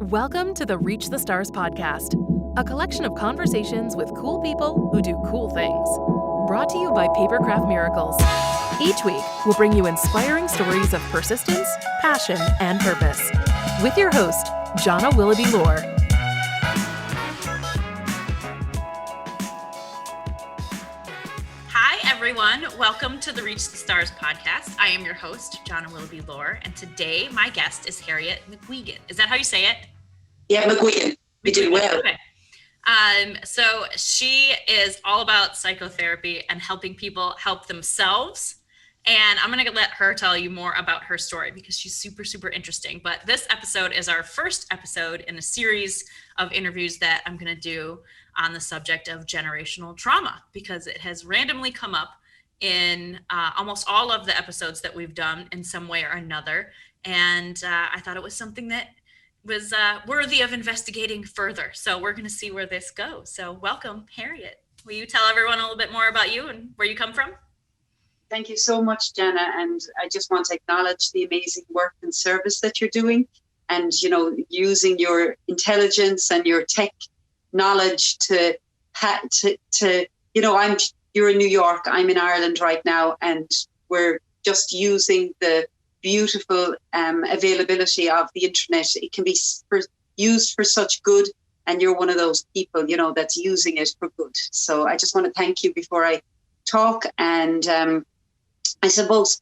Welcome to the Reach the Stars podcast, a collection of conversations with cool people who do cool things. Brought to you by Papercraft Miracles. Each week, we'll bring you inspiring stories of persistence, passion, and purpose. With your host, Jonna Willoughby Lohr. Hi, everyone. Welcome to the Reach the Stars podcast. I am your host, Jonna Willoughby Lohr, and today my guest is Harriet Mc Guigan. Is that how you say it? Yeah, Mc Guigan. You did well. Okay. So she is all about psychotherapy and helping people help themselves. And I'm going to let her tell you more about her story because she's super, super interesting. But this episode is our first episode in a series of interviews that I'm going to do on the subject of generational trauma, because it has randomly come up in almost all of the episodes that we've done in some way or another. And I thought it was something that was worthy of investigating further. So we're going to see where this goes. So welcome, Harriet. Will you tell everyone a little bit more about you and where you come from? Thank you so much, Jenna. And I just want to acknowledge the amazing work and service that you're doing. And, you know, using your intelligence and your tech knowledge to you're in New York, I'm in Ireland right now, and we're just using the beautiful availability of the internet. It can be used for such good, and you're one of those people, you know, that's using it for good. So I just want to thank you before I talk. And I suppose,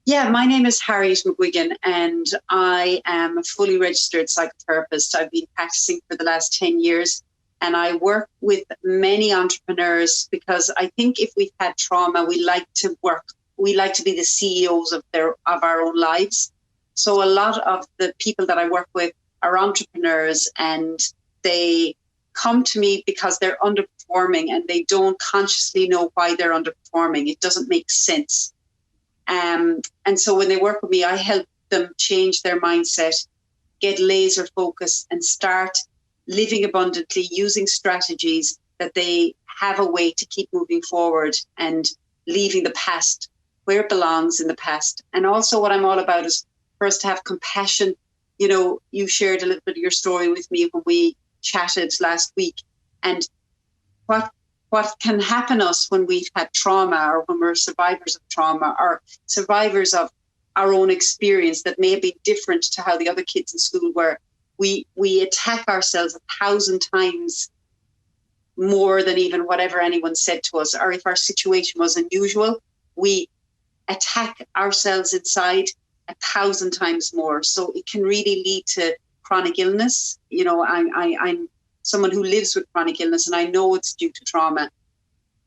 my name is Harriet Mc Guigan, and I am a fully registered psychotherapist. I've been practicing for the last 10 years, and I work with many entrepreneurs because I think if we've had trauma, we like to be the CEOs of our own lives. So a lot of the people that I work with are entrepreneurs, and they come to me because they're underperforming and they don't consciously know why they're underperforming. It doesn't make sense. And so when they work with me, I help them change their mindset, get laser focus, and start living abundantly using strategies that they have a way to keep moving forward and leaving the past where it belongs in the past. And also what I'm all about is for us to have compassion. You know, you shared a little bit of your story with me when we chatted last week, and what can happen us when we've had trauma, or when we're survivors of trauma, or survivors of our own experience that may be different to how the other kids in school were. We attack ourselves 1,000 times more than even whatever anyone said to us, or if our situation was unusual, we attack ourselves inside 1,000 times more. So it can really lead to chronic illness. You know, I'm someone who lives with chronic illness, and I know it's due to trauma.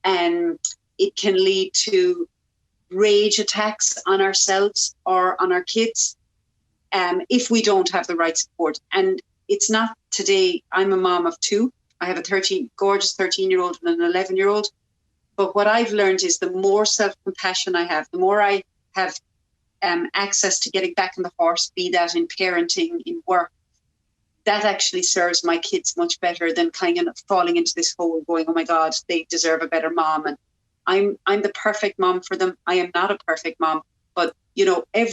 And it can lead to rage attacks on ourselves or on our kids if we don't have the right support. And it's not today. I'm a mom of two. I have a gorgeous 13-year-old and an 11-year-old. But what I've learned is the more self-compassion I have, the more I have access to getting back on the horse, be that in parenting, in work, that actually serves my kids much better than kind of falling into this hole going, oh my God, they deserve a better mom. And I'm the perfect mom for them. I am not a perfect mom, but you know, I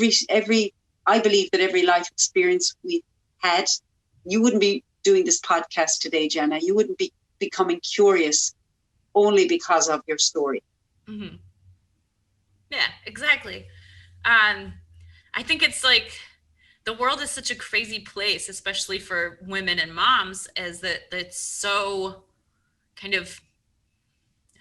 believe that every life experience we had, you wouldn't be doing this podcast today, Jenna. You wouldn't be becoming curious only because of your story. Mm-hmm. Yeah, exactly. I think it's like the world is such a crazy place, especially for women and moms, is that it's so kind of,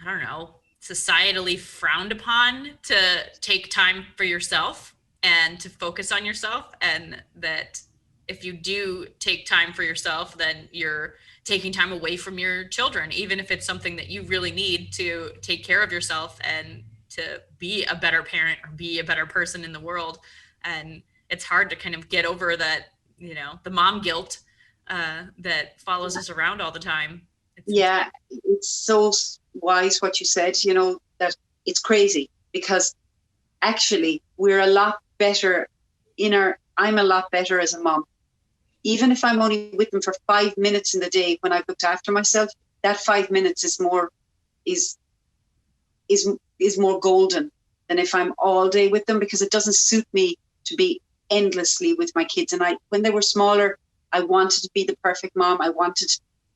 I don't know, societally frowned upon to take time for yourself and to focus on yourself. And that if you do take time for yourself, then you're taking time away from your children, even if it's something that you really need to take care of yourself and to be a better parent or be a better person in the world. And it's hard to kind of get over that, you know, the mom guilt that follows us around all the time. It's so wise what you said, you know, that it's crazy because actually we're a lot better I'm a lot better as a mom. Even if I'm only with them for 5 minutes in the day when I've looked after myself, that 5 minutes is more golden than if I'm all day with them, because it doesn't suit me to be endlessly with my kids. And when they were smaller, I wanted to be the perfect mom. I wanted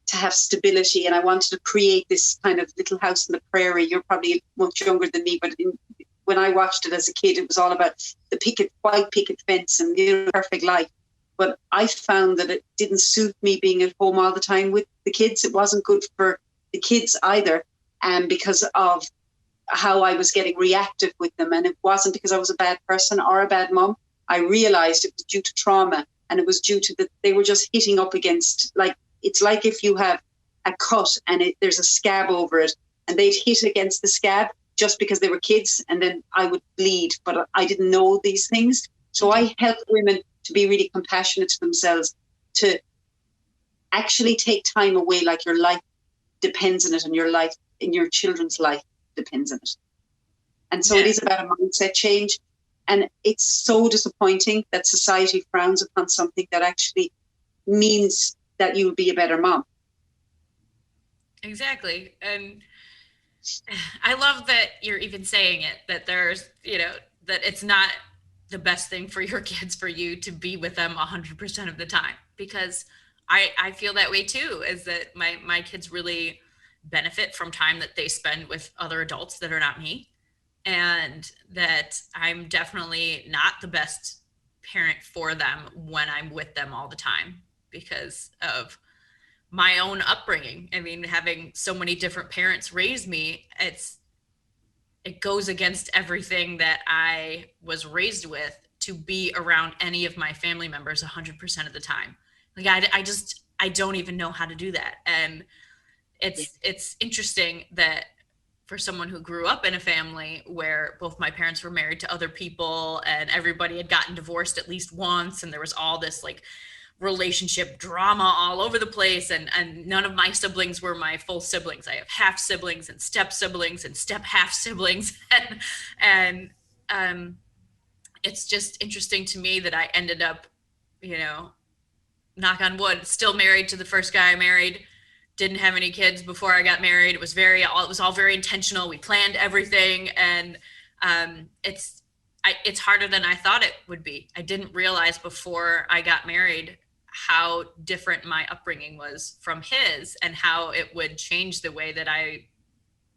to have stability, and I wanted to create this kind of little house in the prairie. You're probably much younger than me, but when I watched it as a kid, it was all about the white picket fence and the perfect life. But I found that it didn't suit me being at home all the time with the kids. It wasn't good for the kids either, and because of how I was getting reactive with them. And it wasn't because I was a bad person or a bad mom. I realized it was due to trauma, and it was due to that they were just hitting up against, like, it's like if you have a cut and there's a scab over it, and they'd hit against the scab just because they were kids, and then I would bleed, but I didn't know these things. So I helped women to be really compassionate to themselves, to actually take time away, like your life depends on it, and your life and your children's life depends on it. And so It is about a mindset change. And it's so disappointing that society frowns upon something that actually means that you will be a better mom. Exactly. And I love that you're even saying it, that there's, that it's not the best thing for your kids for you to be with them 100% of the time, because I feel that way too, is that my kids really benefit from time that they spend with other adults that are not me, and that I'm definitely not the best parent for them when I'm with them all the time because of my own upbringing. I mean, having so many different parents raise me, it goes against everything that I was raised with to be around any of my family members 100% of the time. Like I don't even know how to do that. And it's interesting that for someone who grew up in a family where both my parents were married to other people and everybody had gotten divorced at least once, and there was all this like relationship drama all over the place, and none of my siblings were my full siblings. I have half siblings and step siblings and step half siblings, and it's just interesting to me that I ended up, knock on wood, still married to the first guy I married. Didn't have any kids before I got married. It was all very intentional. We planned everything, and it's harder than I thought it would be. I didn't realize before I got married how different my upbringing was from his, and how it would change the way that I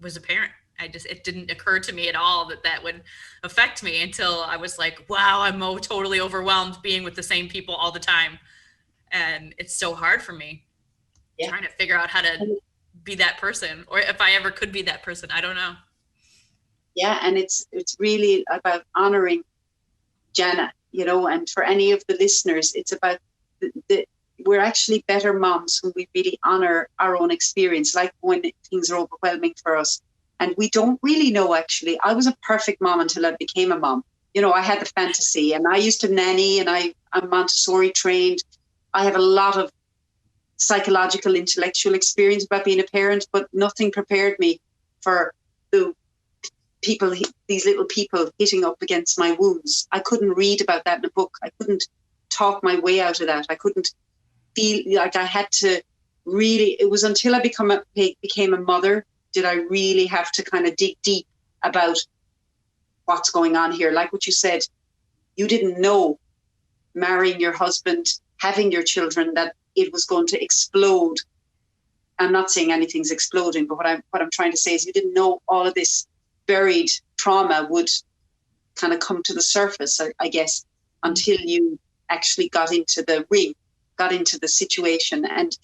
was a parent. It didn't occur to me at all that would affect me until I was like, wow, I'm totally overwhelmed being with the same people all the time. And it's so hard for me trying to figure out how to be that person, or if I ever could be that person. I don't know. Yeah. And it's really about honoring Jana, and for any of the listeners, it's about we're actually better moms when we really honor our own experience, like when things are overwhelming for us. And we don't really know, actually. I was a perfect mom until I became a mom. I had the fantasy, and I used to nanny, and I'm Montessori trained. I have a lot of psychological, intellectual experience about being a parent, but nothing prepared me for these little people hitting up against my wounds. I couldn't read about that in a book. I couldn't talk my way out of that. I couldn't feel like I had to really, it was until I became a mother did I really have to kind of dig deep about what's going on here. Like what you said, you didn't know marrying your husband, having your children, that it was going to explode. I'm not saying anything's exploding, but what I'm trying to say is you didn't know all of this buried trauma would kind of come to the surface, I guess, until you actually got into the ring, got into the situation. And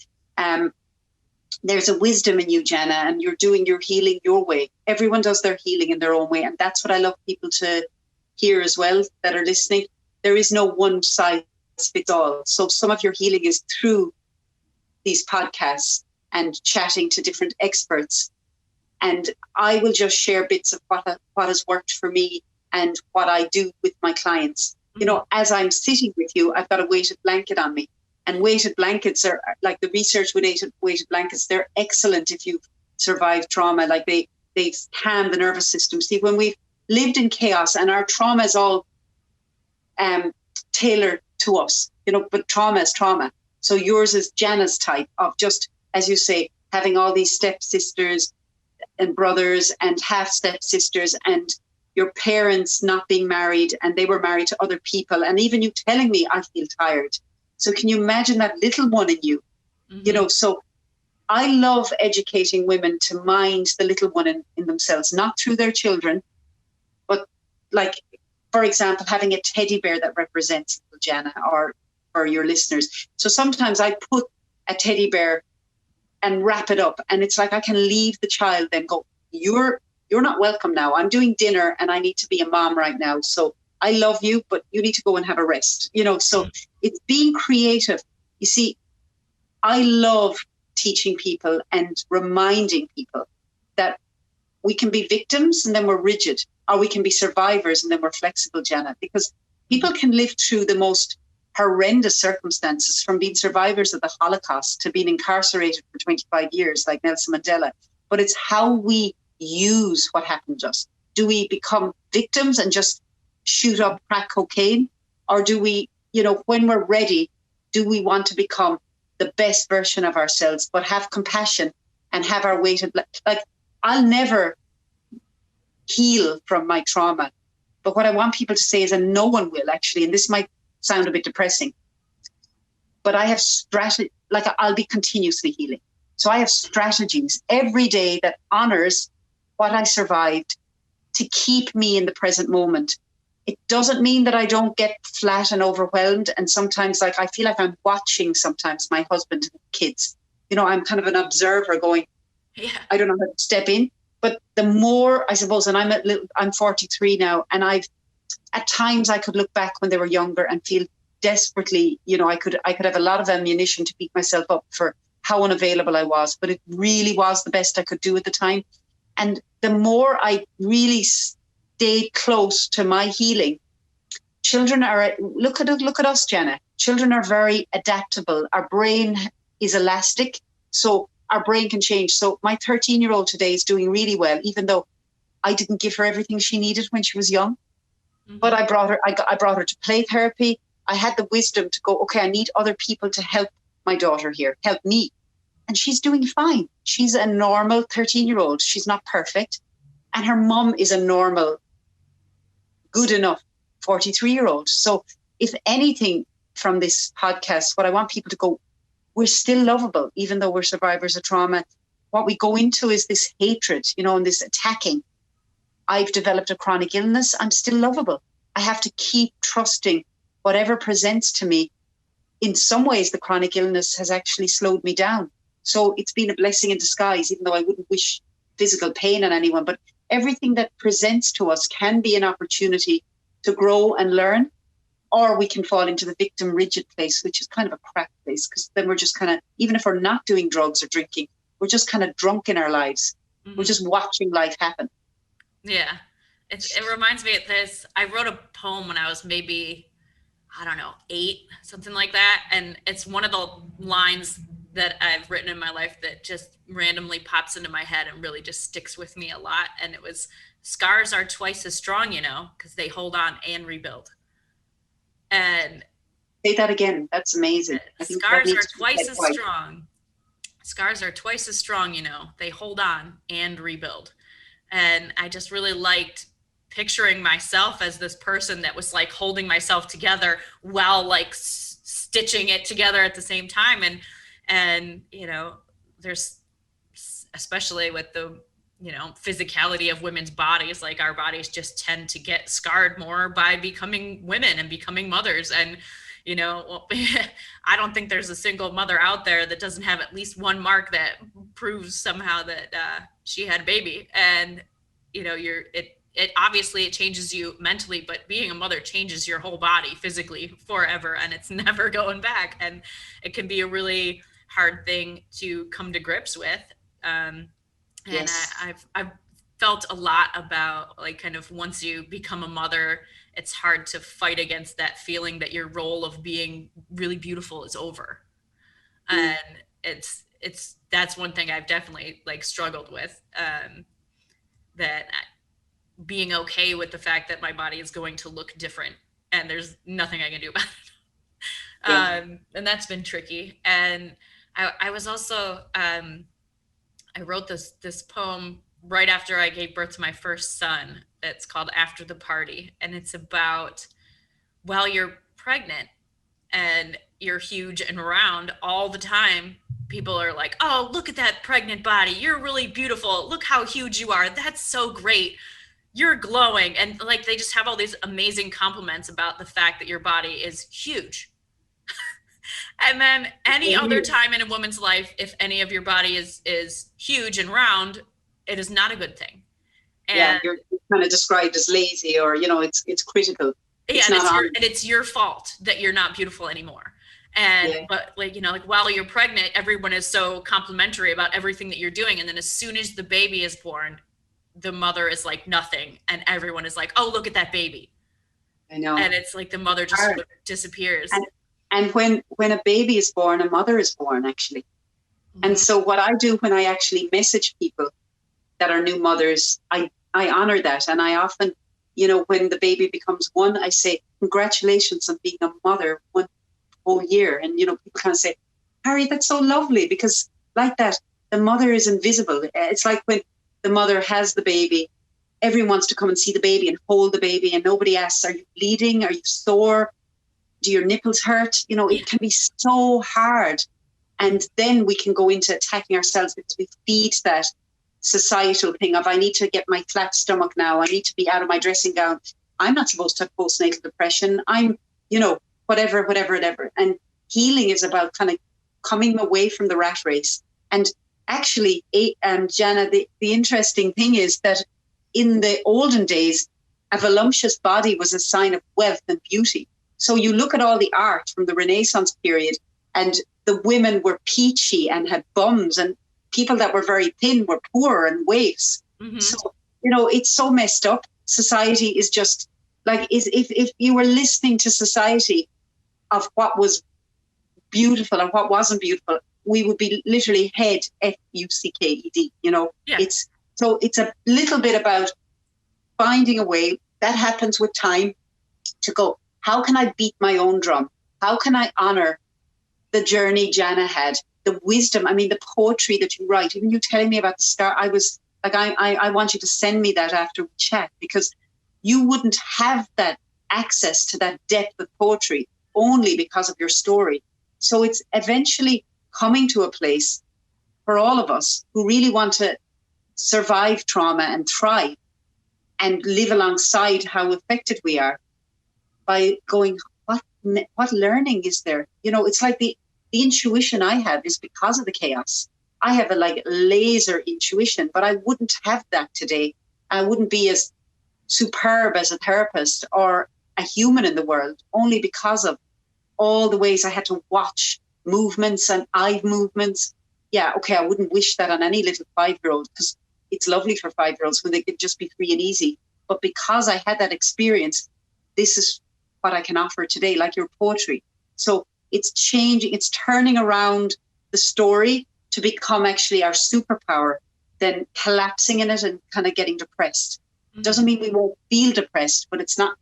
there's a wisdom in you, Jana, and you're doing your healing your way. Everyone does their healing in their own way. And that's what I love people to hear as well that are listening. There is no one size fits all. So some of your healing is through these podcasts and chatting to different experts. And I will just share bits of what has worked for me and what I do with my clients. As I'm sitting with you, I've got a weighted blanket on me. And weighted blankets are like the research with weighted blankets. They're excellent if you've survived trauma. Like they calm the nervous system. See, when we've lived in chaos and our trauma is all tailored to us, but trauma is trauma. So yours is Jana's type of, just, as you say, having all these stepsisters and brothers and half stepsisters, and your parents not being married and they were married to other people. And even you telling me I feel tired. So can you imagine that little one in you? So I love educating women to mind the little one in themselves, not through their children, but like, for example, having a teddy bear that represents Jana, or for your listeners. So sometimes I put a teddy bear and wrap it up, and it's like I can leave the child then go, you're not welcome now. I'm doing dinner and I need to be a mom right now. So I love you, but you need to go and have a rest. So it's being creative. You see, I love teaching people and reminding people that we can be victims and then we're rigid, or we can be survivors and then we're flexible, Jana, because people can live through the most horrendous circumstances, from being survivors of the Holocaust to being incarcerated for 25 years like Nelson Mandela. But it's how we use what happened to us. Do we become victims and just shoot up crack cocaine? Or do we, when we're ready, do we want to become the best version of ourselves, but have compassion and have our weighted, like, I'll never heal from my trauma. But what I want people to say is, and no one will actually, and this might sound a bit depressing, but I have strategy, like I'll be continuously healing. So I have strategies every day that honors what I survived to keep me in the present moment. It doesn't mean that I don't get flat and overwhelmed. And sometimes I feel like I'm watching sometimes my husband and kids. I'm kind of an observer going, I don't know how to step in. But the more, I suppose, and I'm 43 now, and at times I could look back when they were younger and feel desperately, I could have a lot of ammunition to beat myself up for how unavailable I was, but it really was the best I could do at the time. And the more I really stayed close to my healing, children are, look at us, Jenna. Children are very adaptable. Our brain is elastic, so our brain can change. So my 13-year-old today is doing really well, even though I didn't give her everything she needed when she was young. Mm-hmm. But I brought her to play therapy. I had the wisdom to go, okay, I need other people to help my daughter here, help me. And she's doing fine. She's a normal 13-year-old. She's not perfect. And her mom is a normal, good enough 43-year-old. So if anything from this podcast, what I want people to go, we're still lovable, even though we're survivors of trauma. What we go into is this hatred, and this attacking. I've developed a chronic illness. I'm still lovable. I have to keep trusting whatever presents to me. In some ways, the chronic illness has actually slowed me down. So it's been a blessing in disguise, even though I wouldn't wish physical pain on anyone. But everything that presents to us can be an opportunity to grow and learn. Or we can fall into the victim rigid place, which is kind of a crap place, because then we're just kind of, even if we're not doing drugs or drinking, we're just kind of drunk in our lives. Mm-hmm. We're just watching life happen. Yeah. It reminds me of this. I wrote a poem when I was maybe, 8, something like that. And it's one of the lines that I've written in my life that just randomly pops into my head and really just sticks with me a lot. And it was, scars are twice as strong, because they hold on and rebuild. And say that again. That's amazing. Scars are twice as strong. Scars are twice as strong, they hold on and rebuild. And I just really liked picturing myself as this person that was like holding myself together while like stitching it together at the same time. And there's, especially with the physicality of women's bodies, like our bodies just tend to get scarred more by becoming women and becoming mothers. And, I don't think there's a single mother out there that doesn't have at least one mark that proves somehow that she had a baby. And, it obviously it changes you mentally, but being a mother changes your whole body physically forever, and it's never going back. And it can be a really hard thing to come to grips with. And yes. I've felt a lot about like kind of once you become a mother, it's hard to fight against that feeling that your role of being really beautiful is over. And that's one thing I've definitely like struggled with, that being okay with the fact that my body is going to look different and there's nothing I can do about it. Yeah. And that's been tricky. And I was also, I wrote this poem right after I gave birth to my first son. It's called After the Party. And it's about while you're pregnant and you're huge and round all the time, people are like, oh, look at that pregnant body. You're really beautiful. Look how huge you are. That's so great. You're glowing. And like, they just have all these amazing compliments about the fact that your body is huge. And then any other time in a woman's life, if any of your body is huge and round, it is not a good thing. And you're kind of described as lazy, or, you know, it's critical. Yeah, and it's your fault that you're not beautiful anymore. And but like, you know, like while you're pregnant, everyone is so complimentary about everything that you're doing. And then as soon as the baby is born, the mother is like nothing. And everyone is like, oh, look at that baby. I know. And it's like the mother just sort of disappears. And when a baby is born, a mother is born, actually. Mm-hmm. And so what I do when I actually message people that are new mothers, I honor that. And I often, you know, when the baby becomes one, I say, congratulations on being a mother one whole year. And, you know, people kind of say, Harriet, that's so lovely, because like that, the mother is invisible. It's like when the mother has the baby, everyone wants to come and see the baby and hold the baby, and nobody asks, are you bleeding? Are you sore? Do your nipples hurt? You know, it can be so hard. And then we can go into attacking ourselves because we feed that societal thing of, I need to get my flat stomach now. I need to be out of my dressing gown. I'm not supposed to have postnatal depression. I'm, you know, whatever. And healing is about kind of coming away from the rat race. And actually, Jana, the interesting thing is that in the olden days, a voluptuous body was a sign of wealth and beauty. So you look at all the art from the Renaissance period, and the women were peachy and had bums, and people that were very thin were poor and waifs. Mm-hmm. So, you know, it's so messed up. Society is just like, if you were listening to society of what was beautiful and what wasn't beautiful, we would be literally head F-U-C-K-E-D, you know. Yeah. It's a little bit about finding a way that happens with time to go, how can I beat my own drum? How can I honor the journey Jana had, the wisdom? I mean, the poetry that you write, even you telling me about the scar, I was like, I want you to send me that after we chat, because you wouldn't have that access to that depth of poetry only because of your story. So it's eventually coming to a place for all of us who really want to survive trauma and thrive and live alongside how affected we are, by going, what learning is there? You know, it's like the intuition I have is because of the chaos. I have a like laser intuition, but I wouldn't have that today. I wouldn't be as superb as a therapist or a human in the world, only because of all the ways I had to watch movements and eye movements. Yeah, okay, I wouldn't wish that on any little 5-year-old, because it's lovely for 5-year-olds when they could just be free and easy. But because I had that experience, this is what I can offer today, like your poetry. So it's changing, it's turning around the story to become actually our superpower, then collapsing in it and kind of getting depressed. Mm-hmm. Doesn't mean we won't feel depressed, but it's not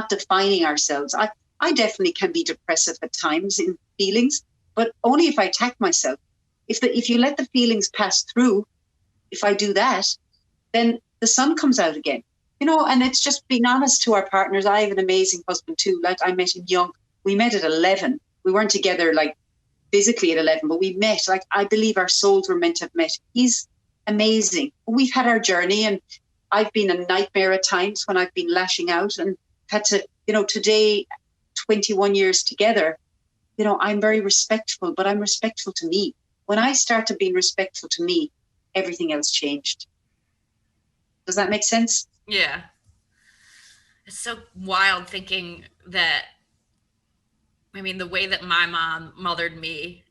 defining ourselves. I definitely can be depressive at times in feelings, but only if I attack myself. If you let the feelings pass through, if I do that, then the sun comes out again. You know, and it's just being honest to our partners. I have an amazing husband too. Like, I met him young. We met at 11. We weren't together like physically at 11, but we met. Like, I believe our souls were meant to have met. He's amazing. We've had our journey, and I've been a nightmare at times when I've been lashing out and had to, you know, today, 21 years together, you know, I'm very respectful, but I'm respectful to me. When I started being respectful to me, everything else changed. Does that make sense? Yeah. It's so wild thinking that, I mean, the way that my mom mothered me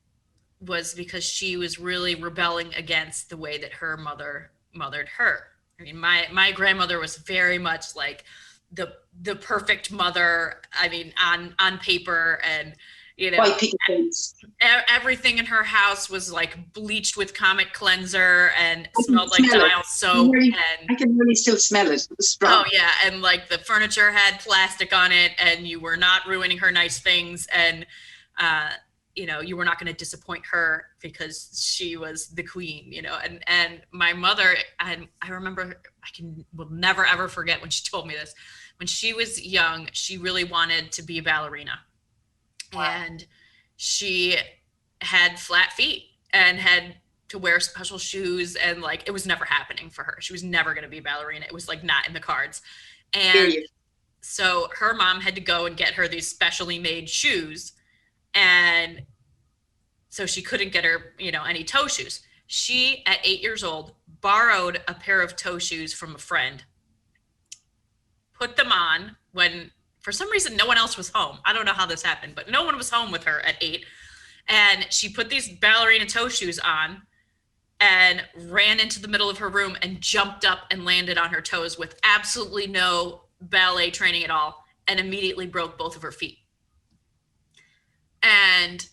was because she was really rebelling against the way that her mother mothered her. I mean, my grandmother was very much like the perfect mother. I mean, on paper, and, you know, white picket fence. Everything in her house was like bleached with Comet Cleanser and smelled like dial soap. I can really still smell it. It was strong. Oh yeah, and like the furniture had plastic on it, and you were not ruining her nice things, and you know, you were not going to disappoint her because she was the queen, you know. And my mother, and I remember, will never ever forget when she told me this. When she was young, she really wanted to be a ballerina. Wow. And she had flat feet and had to wear special shoes, and like it was never happening for her. She was never going to be a ballerina. It was like not in the cards. And so her mom had to go and get her these specially made shoes, and so she couldn't get her, any toe shoes. She, at 8 years old, borrowed a pair of toe shoes from a friend, put them on when, for some reason, no one else was home. I don't know how this happened, but no one was home with her at 8. And she put these ballerina toe shoes on and ran into the middle of her room and jumped up and landed on her toes with absolutely no ballet training at all, and immediately broke both of her feet. And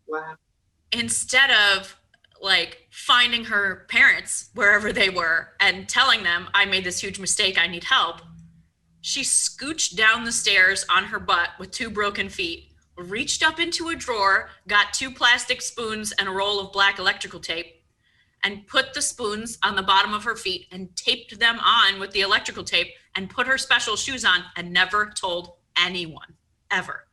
wow. Instead of like finding her parents wherever they were and telling them, I made this huge mistake, I need help, she scooched down the stairs on her butt with 2 broken feet, reached up into a drawer, got 2 plastic spoons and a roll of black electrical tape, and put the spoons on the bottom of her feet and taped them on with the electrical tape and put her special shoes on, and never told anyone ever.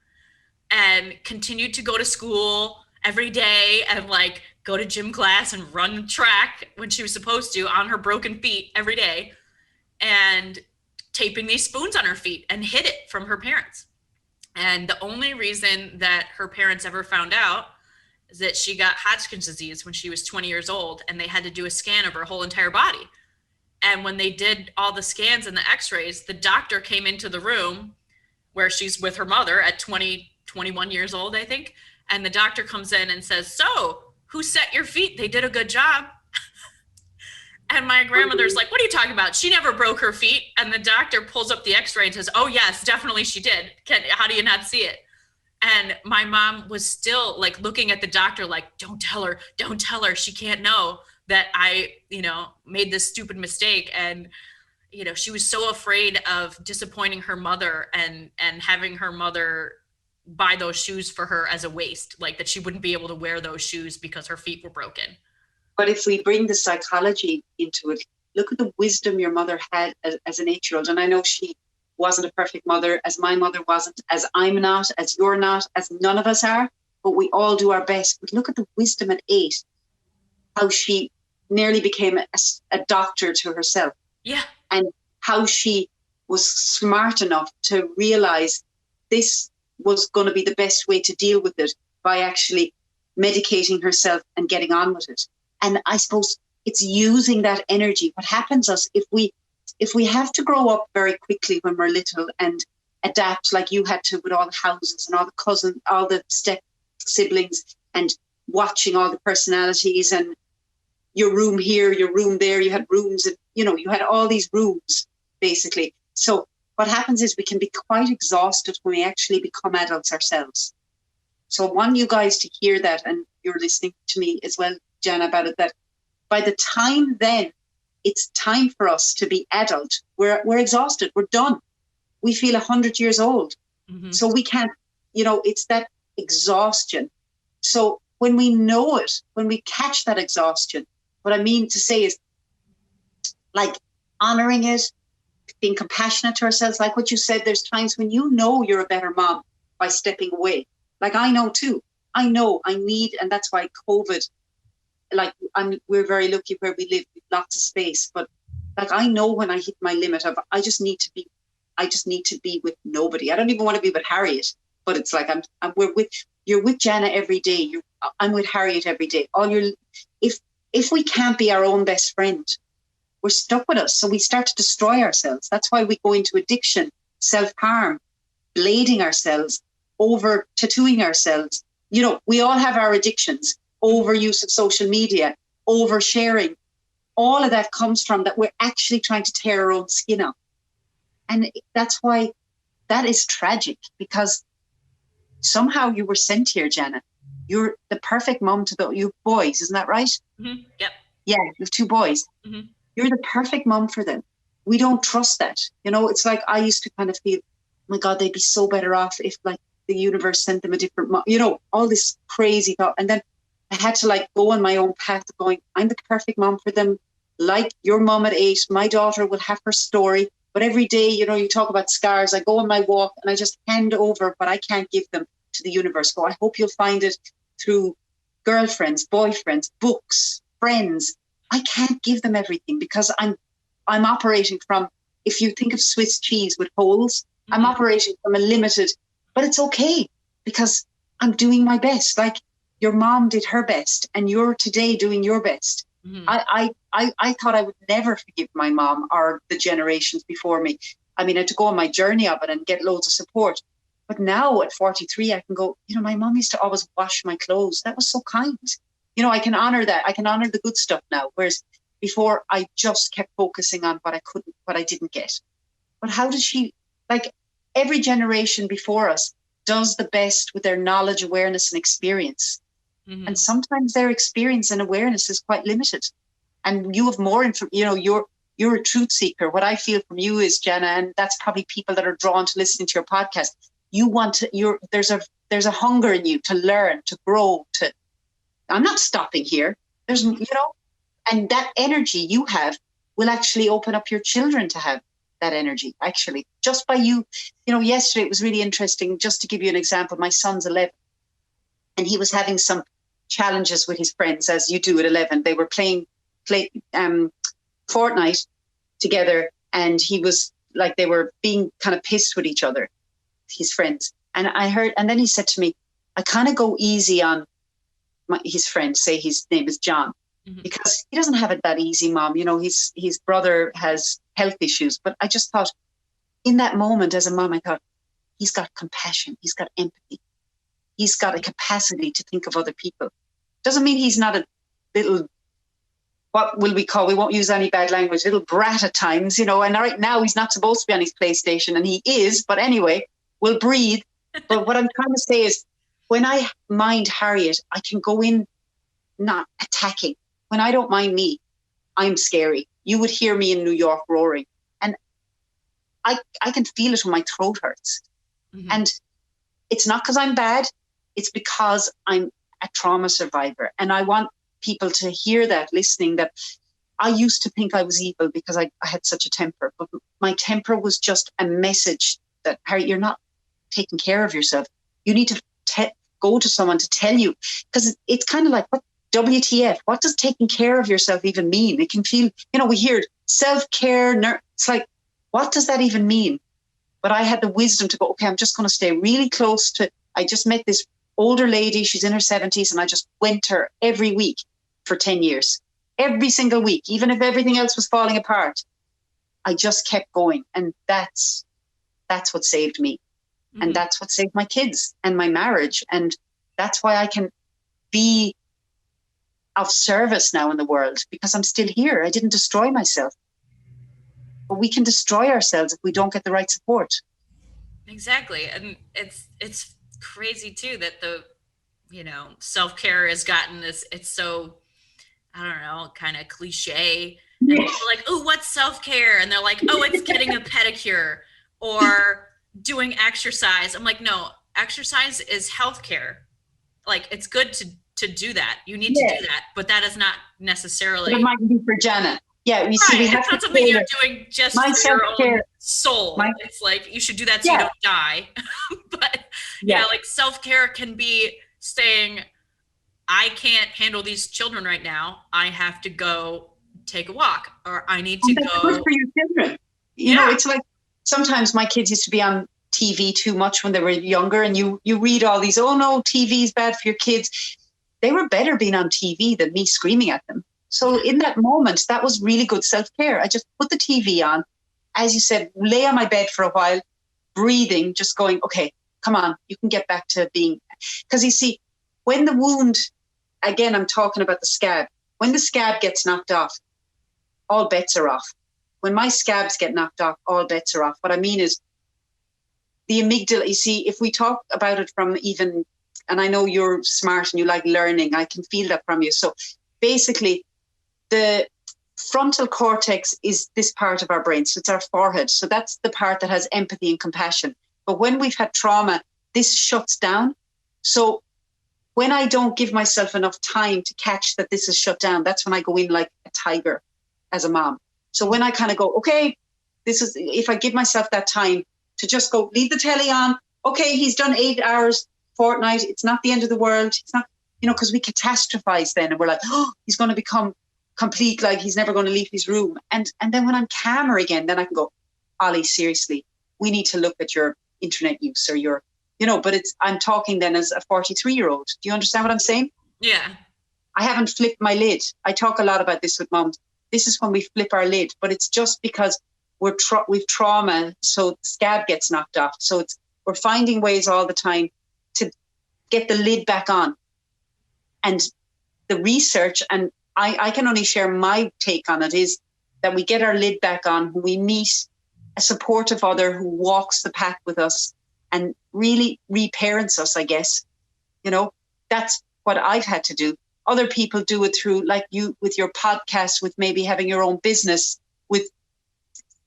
And continued to go to school every day and like go to gym class and run track when she was supposed to on her broken feet every day, and taping these spoons on her feet, and hid it from her parents. And the only reason that her parents ever found out is that she got Hodgkin's disease when she was 20 years old, and they had to do a scan of her whole entire body. And when they did all the scans and the x-rays, the doctor came into the room where she's with her mother at 21 years old, I think. And the doctor comes in and says, so who set your feet? They did a good job. And my grandmother's like, what are you talking about? She never broke her feet. And the doctor pulls up the x-ray and says, oh yes, definitely she did. How do you not see it? And my mom was still like looking at the doctor like, don't tell her. She can't know that I, made this stupid mistake. And, she was so afraid of disappointing her mother and having her mother buy those shoes for her as a waste, like that she wouldn't be able to wear those shoes because her feet were broken. But if we bring the psychology into it, look at the wisdom your mother had as an 8-year-old. And I know she wasn't a perfect mother, as my mother wasn't, as I'm not, as you're not, as none of us are, but we all do our best. But look at the wisdom at 8, how she nearly became a doctor to herself. Yeah. And how she was smart enough to realize this was going to be the best way to deal with it, by actually medicating herself and getting on with it. And I suppose it's using that energy. What happens is if we have to grow up very quickly when we're little and adapt like you had to with all the houses and all the cousins, all the step siblings, and watching all the personalities and your room here, your room there, you had rooms, and you had all these rooms basically. So what happens is we can be quite exhausted when we actually become adults ourselves. So I want you guys to hear that, and you're listening to me as well, Jana, about it, that by the time then it's time for us to be adult, we're exhausted, we're done. We feel 100 years old. Mm-hmm. So we can't, it's that exhaustion. So when we know it, when we catch that exhaustion, what I mean to say is like honoring it, being compassionate to ourselves. Like what you said, there's times when you're a better mom by stepping away. Like I know too. I know I need, and that's why COVID, like we're very lucky where we live with lots of space. But like I know when I hit my limit of I just need to be with nobody. I don't even want to be with Harriet, but it's like you're with Jana every day. I'm with Harriet every day. If we can't be our own best friend, we're stuck with us. So we start to destroy ourselves. That's why we go into addiction, self-harm, blading ourselves, over tattooing ourselves. We all have our addictions, overuse of social media, oversharing. All of that comes from that we're actually trying to tear our own skin off. And that's why that is tragic, because somehow you were sent here, Jana. You're the perfect mom to you have boys, isn't that right? Mm-hmm. Yep. Yeah, you have 2 boys. Mm-hmm. You're the perfect mom for them. We don't trust that. It's like I used to kind of feel, oh my God, they'd be so better off if like the universe sent them a different mom, all this crazy thought. And then I had to like go on my own path of going, I'm the perfect mom for them. Like your mom at 8, my daughter will have her story. But every day, you talk about scars. I go on my walk and I just hand over what I can't give them. to the universe. Go, I hope you'll find it through girlfriends, boyfriends, books, friends. I can't give them everything because I'm operating from, if you think of Swiss cheese with holes, I'm operating from a limited, but it's okay because I'm doing my best. Like your mom did her best and you're today doing your best. I thought I would never forgive my mom or the generations before me. I mean, I had to go on my journey of it and get loads of support. But now at 43, I can go, my mom used to always wash my clothes. That was so kind. I can honor that. I can honor the good stuff now. Whereas before I just kept focusing on what I didn't get. But how does she, like every generation before us does the best with their knowledge, awareness and experience. And sometimes their experience and awareness is quite limited. And you have more you're a truth seeker. What I feel from you is, Jenna, and that's probably people that are drawn to listening to your podcast. You want to, there's a hunger in you to learn, to grow, I'm not stopping here. There's, and that energy you have will actually open up your children to have that energy, actually, just by you. Yesterday it was really interesting, just to give you an example. My son's 11 and he was having some challenges with his friends, as you do at 11. They were playing Fortnite together, and he was like, they were being kind of pissed with each other, his friends. And I heard, and then he said to me, I kind of go easy on his friend, say his name is John, because he doesn't have it that easy, Mom. His brother has health issues. But I just thought, in that moment as a mom, I thought, he's got compassion, he's got empathy, he's got a capacity to think of other people. Doesn't mean he's not a little, what will we call, we won't use any bad language, little brat at times, and right now he's not supposed to be on his PlayStation, and he is, but anyway, we'll breathe. But what I'm trying to say is, when I mind Harriet, I can go in not attacking. When I don't mind me, I'm scary. You would hear me in New York roaring. And I can feel it when my throat hurts. And it's not because I'm bad. It's because I'm a trauma survivor. And I want people to hear that, listening, that I used to think I was evil because I had such a temper. But my temper was just a message that, Harriet, you're not taking care of yourself. You need to go to someone to tell you, because it's kind of like, what WTF? What does taking care of yourself even mean? It can feel, we hear self-care. It's like, what does that even mean? But I had the wisdom to go, okay, I'm just going to stay really close to, I just met this older lady, she's in her 70s, and I just went to her every week for 10 years, every single week, even if everything else was falling apart. I just kept going. And that's what saved me. And that's what saved my kids and my marriage. And that's why I can be of service now in the world, because I'm still here. I didn't destroy myself. But we can destroy ourselves if we don't get the right support. Exactly. And it's crazy too that the, self-care has gotten this, it's so, I don't know, kind of cliche. And people are like, oh, what's self-care? And they're like, oh, it's getting a pedicure or doing exercise. I'm like, no, exercise is healthcare. Like, it's good to do that. You need to do that, but that is not necessarily. But it might be for Jana. Yeah, we see. Right. We have it's not to something you're tailor. doing just My for your own self-care- soul. It's like you should do that so you don't die. But like self-care can be saying, I can't handle these children right now. I have to go take a walk, or I need to That's go. good for your children. It's like, sometimes my kids used to be on TV too much when they were younger, and you read all these, oh no, TV is bad for your kids. They were better being on TV than me screaming at them. So in that moment, that was really good self-care. I just put the TV on, as you said, lay on my bed for a while, breathing, just going, okay, come on, you can get back to being, because you see, when the wound, again, I'm talking about the scab, when the scab gets knocked off, all bets are off. When my scabs get knocked off, all bets are off. What I mean is the amygdala, you see, if we talk about it from even, and I know you're smart and you like learning, I can feel that from you. So basically, the frontal cortex is this part of our brain. So it's our forehead. So that's the part that has empathy and compassion. But when we've had trauma, this shuts down. So when I don't give myself enough time to catch that this is shut down, that's when I go in like a tiger as a mom. So when I kind of go, okay, if I give myself that time to just go, leave the telly on. Okay, he's done 8 hours. fortnight. It's not the end of the world. It's not, because we catastrophize then and we're like, oh, he's going to become complete, like he's never going to leave his room. And then when I'm calmer again, then I can go, Ollie, seriously, we need to look at your internet use or your, but I'm talking then as a 43-year-old. Do you understand what I'm saying? Yeah. I haven't flipped my lid. I talk a lot about this with moms. This is when we flip our lid, but it's just because we've trauma, so the scab gets knocked off. So we're finding ways all the time to get the lid back on. And the research, and I can only share my take on it, is that we get our lid back on when we meet a supportive other who walks the path with us and really reparents us, I guess. That's what I've had to do. Other people do it through, like you, with your podcast, with maybe having your own business, with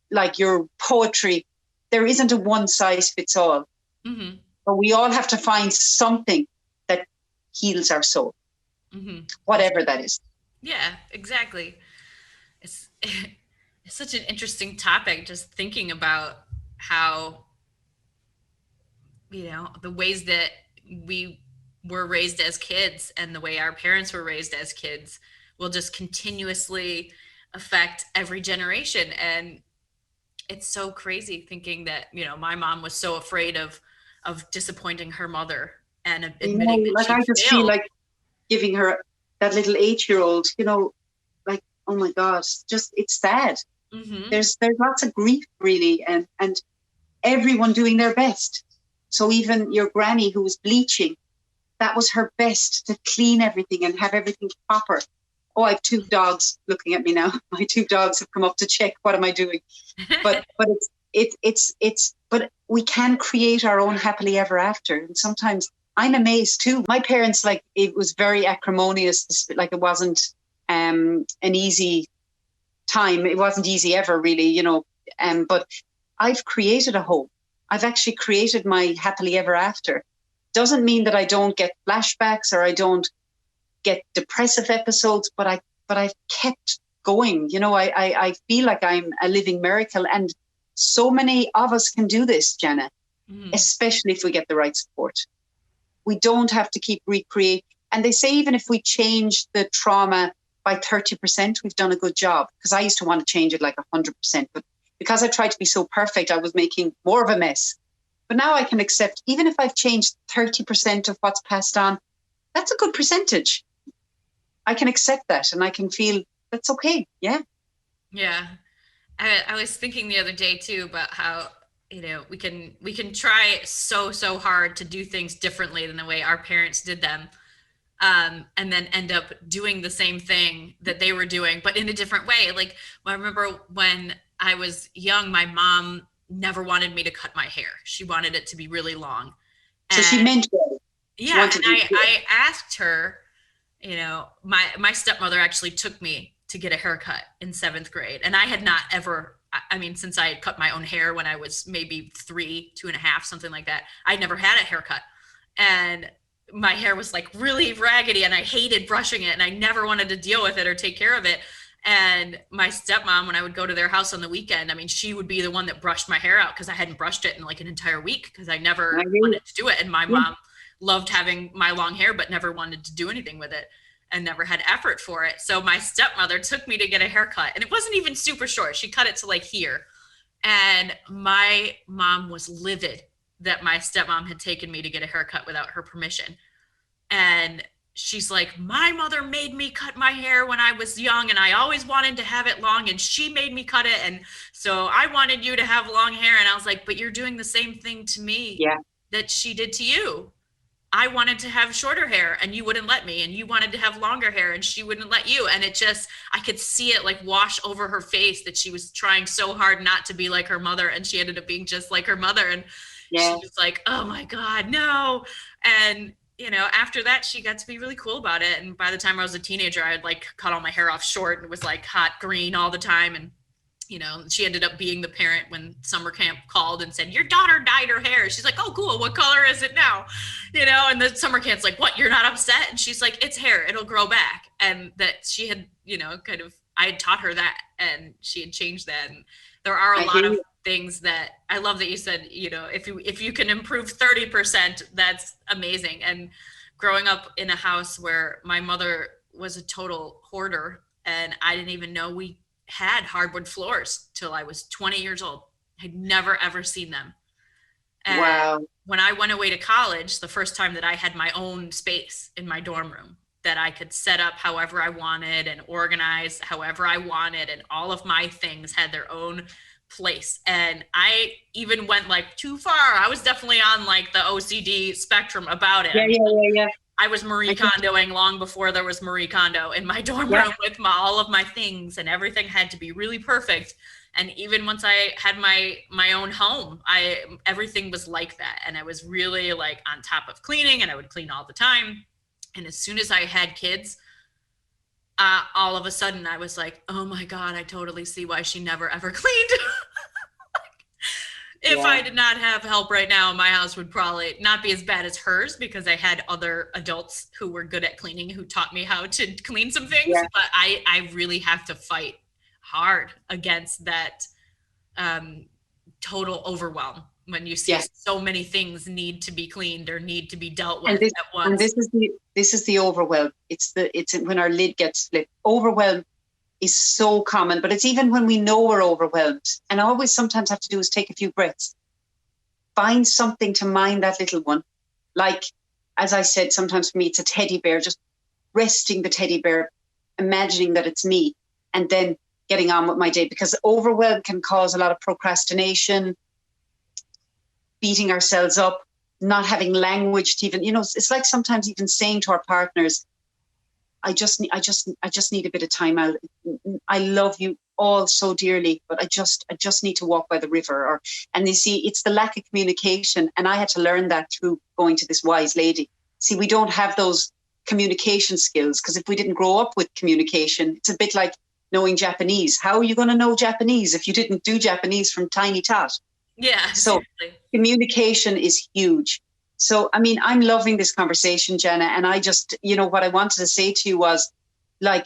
like your poetry. There isn't a one size fits all. Mm-hmm. But we all have to find something that heals our soul, whatever that is. Yeah, exactly. It's such an interesting topic, just thinking about how, the ways that we were raised as kids and the way our parents were raised as kids will just continuously affect every generation. And it's so crazy thinking that, my mom was so afraid of disappointing her mother and admitting that like I just failed. feel like giving her that little 8-year-old, like, oh my God, it's sad. Mm-hmm. There's lots of grief really, and everyone doing their best. So even your granny who was bleaching, that was her best to clean everything and have everything proper. Oh, I have 2 dogs looking at me now. My 2 dogs have come up to check what am I doing. But but we can create our own happily ever after. And sometimes I'm amazed too. My parents, like, it was very acrimonious. Like, it wasn't an easy time. It wasn't easy ever really, but I've created a home. I've actually created my happily ever after. Doesn't mean that I don't get flashbacks or I don't get depressive episodes, but I've kept going. I feel like I'm a living miracle, and so many of us can do this, Jenna, especially if we get the right support. We don't have to keep recreating. And they say even if we change the trauma by 30%, we've done a good job. Because I used to want to change it like 100%, but because I tried to be so perfect, I was making more of a mess. But now I can accept, even if I've changed 30% of what's passed on, that's a good percentage. I can accept that and I can feel that's okay. Yeah. Yeah. I was thinking the other day too about how, we can try so hard to do things differently than the way our parents did them. And then end up doing the same thing that they were doing, but in a different way. Like, I remember when I was young, my mom never wanted me to cut my hair. She wanted it to be really long. So she meant it. Yeah. And I asked her, my stepmother actually took me to get a haircut in 7th grade. And I had not ever, since I had cut my own hair when I was maybe 3, 2.5, something like that, I'd never had a haircut. And my hair was like really raggedy and I hated brushing it and I never wanted to deal with it or take care of it. And my stepmom, when I would go to their house on the weekend, she would be the one that brushed my hair out because I hadn't brushed it in like an entire week because I never wanted to do it. And my mom loved having my long hair, but never wanted to do anything with it and never had effort for it. So my stepmother took me to get a haircut and it wasn't even super short. She cut it to like here. And my mom was livid that my stepmom had taken me to get a haircut without her permission. And she's like, my mother made me cut my hair when I was young and I always wanted to have it long and she made me cut it. And so I wanted you to have long hair. And I was like, but you're doing the same thing to me that she did to you. I wanted to have shorter hair and you wouldn't let me, and you wanted to have longer hair and she wouldn't let you. And it just, I could see it like wash over her face that she was trying so hard not to be like her mother. And she ended up being just like her mother. And she was like, oh my God, no. And after that, she got to be really cool about it. And by the time I was a teenager, I had like cut all my hair off short and it was like hot green all the time. And, she ended up being the parent when summer camp called and said, your daughter dyed her hair. She's like, oh, cool. What color is it now? And the summer camp's like, what? You're not upset? And she's like, it's hair. It'll grow back. And that she had, I had taught her that and she had changed that. And there are a lot of things that I love that you said, you know, if you can improve 30%, that's amazing. And growing up in a house where my mother was a total hoarder and I didn't even know we had hardwood floors till I was 20 years old. I'd never ever seen them. And Wow. when I went away to college, the first time that I had my own space in my dorm room that I could set up however I wanted and organize however I wanted, and all of my things had their own place. And I even went like too far. I was definitely on like the OCD spectrum about it. Yeah. I was Marie Kondoing long before there was Marie Kondo in my dorm room with all of my things, and everything had to be really perfect. And even once I had my own home, everything was like that. And I was really like on top of cleaning, and I would clean all the time. And as soon as I had kids, all of a sudden I was like, oh my God, I totally see why she never ever cleaned. If I did not have help right now, my house would probably not be as bad as hers, because I had other adults who were good at cleaning who taught me how to clean some things. Yeah. But I really have to fight hard against that total overwhelm when you see so many things need to be cleaned or need to be dealt with at once. And this is the overwhelm. It's when our lid gets flipped. Overwhelm is so common, but it's even when we know we're overwhelmed. And all we sometimes have to do is take a few breaths. Find something to mind that little one. Like, as I said, sometimes for me, it's a teddy bear, just resting the teddy bear, imagining that it's me, and then getting on with my day, because overwhelm can cause a lot of procrastination, beating ourselves up, not having language to even, it's like sometimes even saying to our partners, I just need a bit of time out. I love you all so dearly, but I just need to walk by the river. And you see, it's the lack of communication. And I had to learn that through going to this wise lady. See, we don't have those communication skills, because if we didn't grow up with communication, it's a bit like knowing Japanese. How are you going to know Japanese if you didn't do Japanese from tiny tot? Yeah. So communication is huge. So, I mean, I'm loving this conversation, Jenna. And I just, what I wanted to say to you was, like,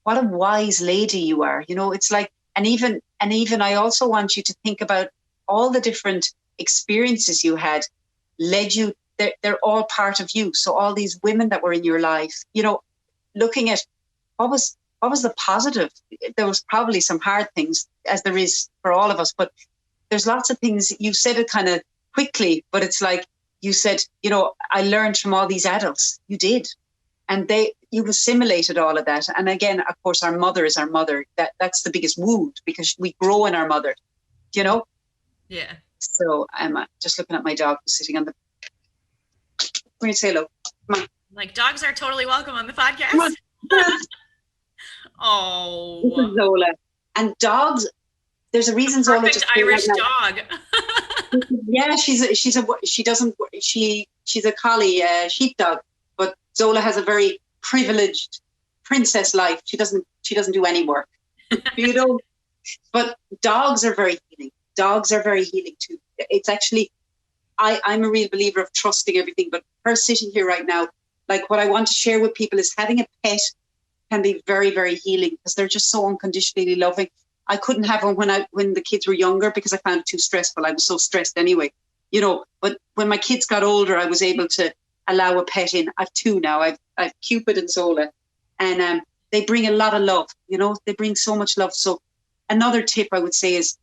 what a wise lady you are. It's like, and even I also want you to think about all the different experiences you had led you. They're all part of you. So all these women that were in your life, looking at what was the positive. There was probably some hard things, as there is for all of us, but there's lots of things. You said it kind of quickly, but it's like you said, I learned from all these adults. You did. And you've assimilated all of that. And again, of course, our mother is our mother. That's the biggest wound, because we grow in our mother, Yeah. So I'm just looking at my dog who's sitting on the, we're going to say hello. Come on. Like, dogs are totally welcome on the podcast. Come on. Oh. This is Zola. And dogs, there's a reason Zola perfect just Irish dog. Yeah, she's a collie, sheepdog, but Zola has a very privileged princess life. She doesn't do any work, But dogs are very healing. Dogs are very healing too. It's actually, I'm a real believer of trusting everything. But her sitting here right now, like, what I want to share with people is having a pet can be very, very healing, because they're just so unconditionally loving. I couldn't have one when the kids were younger, because I found it too stressful. I was so stressed anyway, but when my kids got older, I was able to allow a pet in. I've two now. I've Cupid and Zola, and they bring a lot of love, they bring so much love. So another tip I would say is,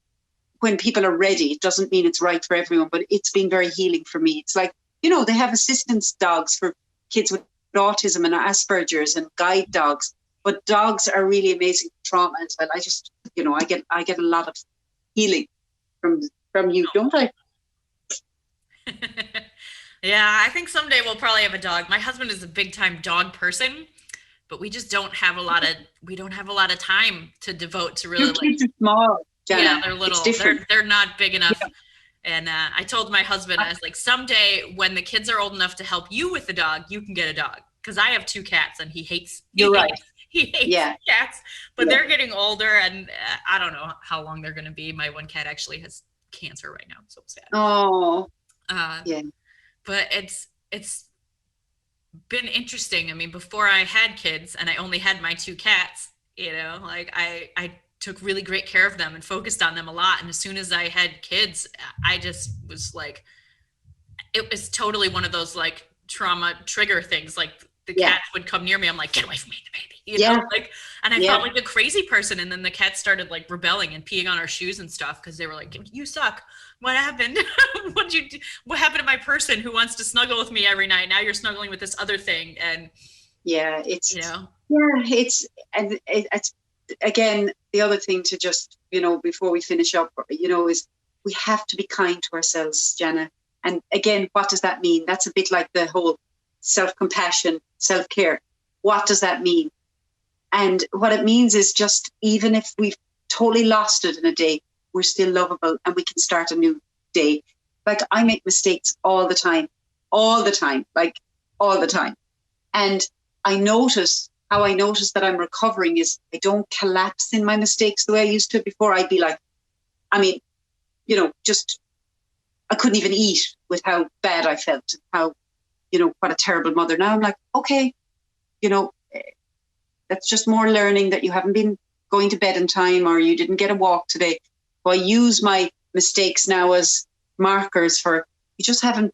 when people are ready, it doesn't mean it's right for everyone, but it's been very healing for me. It's like, they have assistance dogs for kids with autism and Asperger's, and guide dogs. But dogs are really amazing for trauma as well. I just, I get a lot of healing from you, don't I? Yeah, I think someday we'll probably have a dog. My husband is a big time dog person, but we just don't have a lot of time to devote to really. Your kids are small, Jenna. Yeah, they're little. They're not big enough. Yeah. And I told my husband, I was like, someday when the kids are old enough to help you with the dog, you can get a dog. Because I have two cats, and he hates. You're right. He hates cats, but they're getting older, and I don't know how long they're going to be. My one cat actually has cancer right now. So sad. Oh, but it's been interesting. I mean, before I had kids and I only had my two cats, like I took really great care of them and focused on them a lot. And as soon as I had kids, I just was like, it was totally one of those like trauma trigger things. Like the cats would come near me. I'm like, get away from me, the baby, you know, like, and I felt like a crazy person. And then the cats started like rebelling and peeing on our shoes and stuff. Cause they were like, you suck. What happened? What'd you do? What happened to my person who wants to snuggle with me every night? Now you're snuggling with this other thing. And it's, you know, and it's again, the other thing to just, you know, before we finish up, you know, is we have to be kind to ourselves, Jana. And again, what does that mean? That's a bit like the whole self-compassion, self-care. What does that mean? And what it means is just, even if we've totally lost it in a day, we're still lovable and we can start a new day. Like I make mistakes all the time, like all the time. And I notice that I'm recovering is I don't collapse in my mistakes the way I used to before. I'd be like, I mean, you know, just, I couldn't even eat with how bad I felt, how, you know, what a terrible mother. Now I'm like, okay, you know, that's just more learning that you haven't been going to bed in time or you didn't get a walk today. So I use my mistakes now as markers for, you just haven't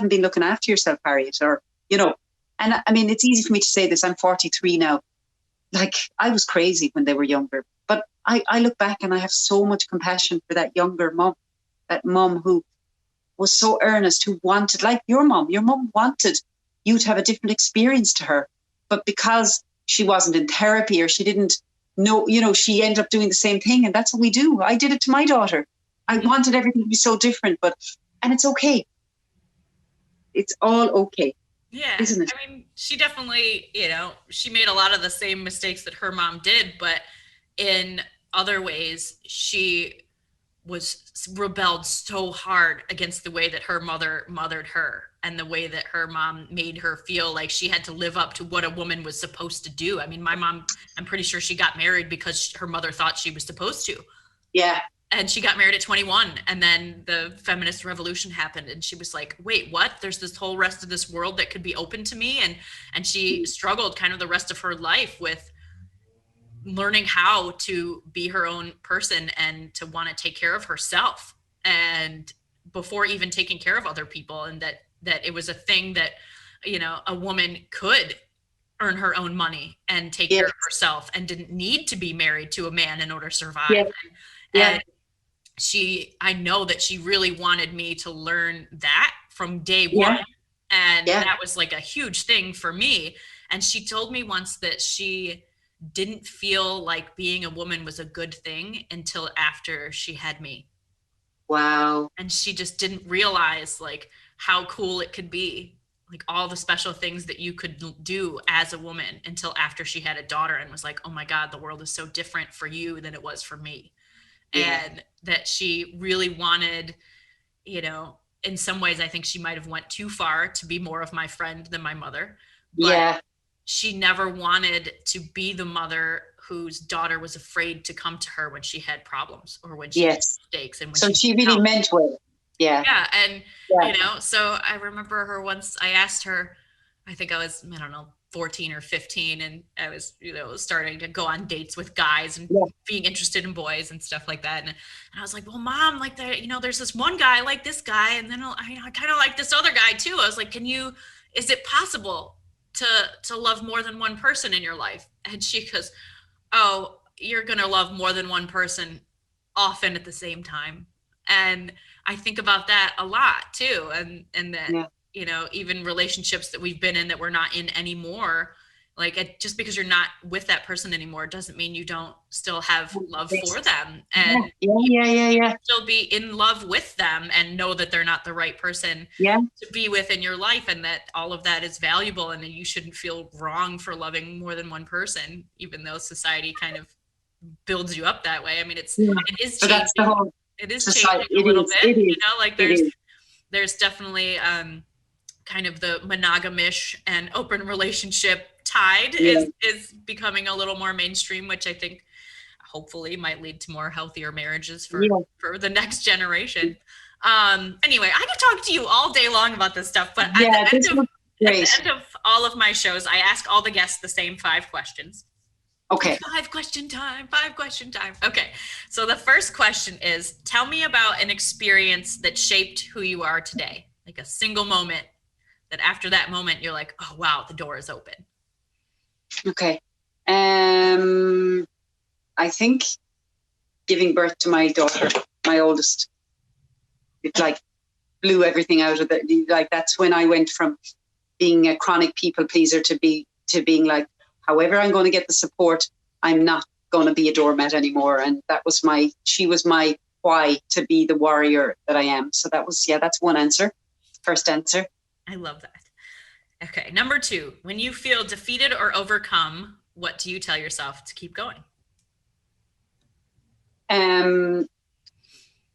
been looking after yourself, Harriet, or, you know. And I mean, it's easy for me to say this. I'm 43 now. Like I was crazy when they were younger, but I look back and I have so much compassion for that younger mom, that mom who was so earnest, who wanted, like your mom wanted you to have a different experience to her. But because she wasn't in therapy or she didn't know, you know, she ended up doing the same thing. And that's what we do. I did it to my daughter. I wanted everything to be so different, and it's okay. It's all okay. Yeah. Isn't it? I mean, she definitely, you know, she made a lot of the same mistakes that her mom did, but in other ways, she rebelled so hard against the way that her mother mothered her and the way that her mom made her feel like she had to live up to what a woman was supposed to do. I mean, my mom, I'm pretty sure she got married because her mother thought she was supposed to. Yeah. And she got married at 21, and then the Feminist Revolution happened, and she was like, wait, what? There's this whole rest of this world that could be open to me. And she struggled kind of the rest of her life with learning how to be her own person and to want to take care of herself, and before even taking care of other people, and that it was a thing that, you know, a woman could earn her own money and take care of herself and didn't need to be married to a man in order to survive. And I know that she really wanted me to learn that from day one. And that was like a huge thing for me. And she told me once that she didn't feel like being a woman was a good thing until after she had me. Wow. And she just didn't realize like how cool it could be, like all the special things that you could do as a woman, until after she had a daughter and was like, oh my God, the world is so different for you than it was for me. And that she really wanted, you know, in some ways, I think she might have went too far to be more of my friend than my mother. But she never wanted to be the mother whose daughter was afraid to come to her when she had problems or when she made mistakes. And when so she really meant well. Yeah. And, you know, so I remember her once, I asked her, I think I was, I don't know, 14 or 15. And I was, you know, starting to go on dates with guys and being interested in boys and stuff like that. And I was like, well, Mom, like there, you know, there's this one guy, I like this guy. And then I kind of like this other guy too. I was like, is it possible to love more than one person in your life? And she goes, oh, you're going to love more than one person often at the same time. And I think about that a lot too. And that, you know, even relationships that we've been in that we're not in anymore, like just because you're not with that person anymore doesn't mean you don't still have love for them, and still be in love with them and know that they're not the right person to be with in your life, and that all of that is valuable, and you shouldn't feel wrong for loving more than one person, even though society kind of builds you up that way. I mean, it is changing. It is changing a little bit, you know, like there's definitely kind of the monogamish and open relationship tide is becoming a little more mainstream, which I think hopefully might lead to more healthier marriages for the next generation. Anyway, I could talk to you all day long about this stuff, but at the end of all of my shows, I ask all the guests the same 5 questions. Okay. Five question time. Okay. So the first question is, tell me about an experience that shaped who you are today. Like a single moment that after that moment, you're like, oh, wow, the door is open. Okay. I think giving birth to my daughter, my oldest, it like blew everything out of the, like, that's when I went from being a chronic people pleaser to being like, however I'm going to get the support, I'm not going to be a doormat anymore. And she was my why to be the warrior that I am. So that's one answer. First answer. I love that. Okay. Number 2, when you feel defeated or overcome, what do you tell yourself to keep going?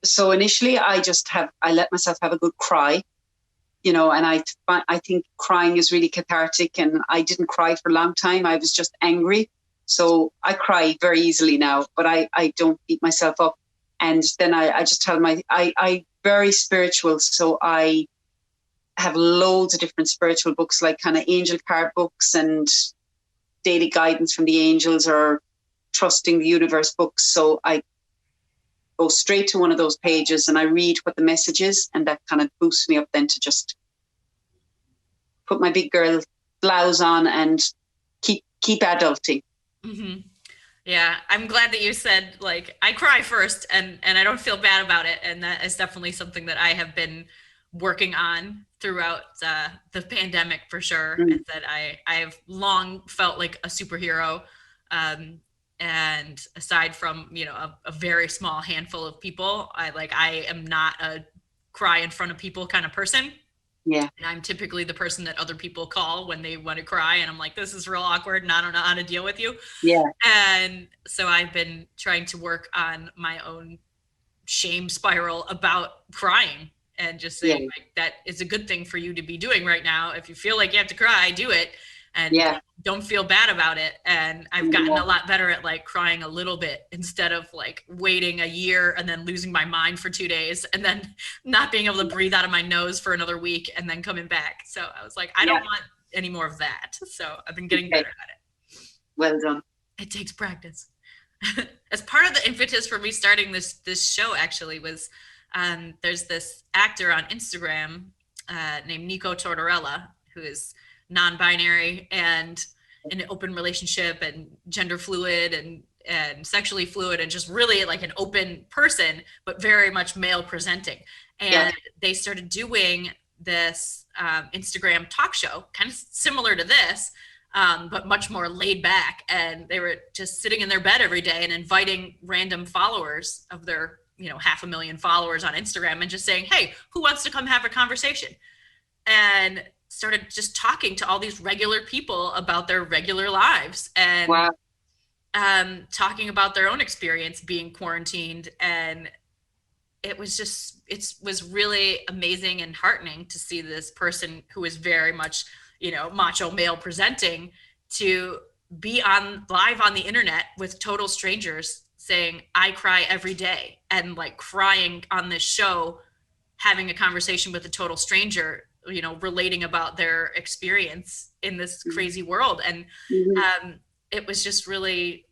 So initially I let myself have a good cry, and I think crying is really cathartic, and I didn't cry for a long time. I was just angry. So I cry very easily now, but I don't beat myself up. And then I just tell I very spiritual. So I have loads of different spiritual books, like kind of angel card books and daily guidance from the angels or trusting the universe books. So I go straight to one of those pages and I read what the message is, and that kind of boosts me up then to just put my big girl blouse on and keep adulting. Mm-hmm. Yeah, I'm glad that you said, like, I cry first and I don't feel bad about it. And that is definitely something that I have been working on throughout the pandemic for sure. Mm. Is that I have long felt like a superhero. And aside from, a very small handful of people, I am not a cry in front of people kind of person. Yeah. And I'm typically the person that other people call when they want to cry. And I'm like, this is real awkward and I don't know how to deal with you. Yeah. And so I've been trying to work on my own shame spiral about crying and just saying, like, that is a good thing for you to be doing right now. If you feel like you have to cry, do it. And don't feel bad about it. And I've gotten a lot better at like crying a little bit instead of like waiting a year and then losing my mind for 2 days and then not being able to breathe out of my nose for another week and then coming back. So I was like, I don't want any more of that. So I've been getting better at it. Well done. It takes practice. As part of the impetus for me starting this show actually was there's this actor on Instagram named Nico Tortorella, who is non-binary and in an open relationship and gender fluid and sexually fluid and just really like an open person, but very much male presenting. And they started doing this Instagram talk show, kind of similar to this, but much more laid back. And they were just sitting in their bed every day and inviting random followers of their, 500,000 followers on Instagram and just saying, hey, who wants to come have a conversation? And started just talking to all these regular people about their regular lives and talking about their own experience being quarantined. And it was really amazing and heartening to see this person who is very much, macho male presenting to be live on the internet with total strangers saying, I cry every day, and like crying on this show, having a conversation with a total stranger, relating about their experience in this crazy world. And it was just really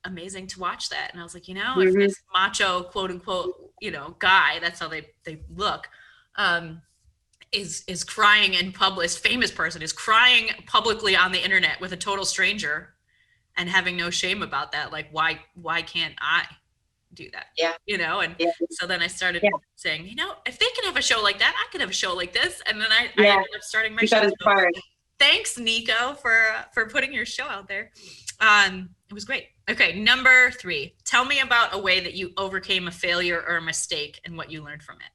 amazing to watch that. And I was like, if this macho, quote unquote, guy, that's how they look, is crying in public, famous person is crying publicly on the internet with a total stranger and having no shame about that. Like, why can't I do that? So then I started saying, if they can have a show like that, I could have a show like this. And then I ended up starting my show. Thanks, Nico, for putting your show out there. It was great. Okay, number 3, tell me about a way that you overcame a failure or a mistake and what you learned from it.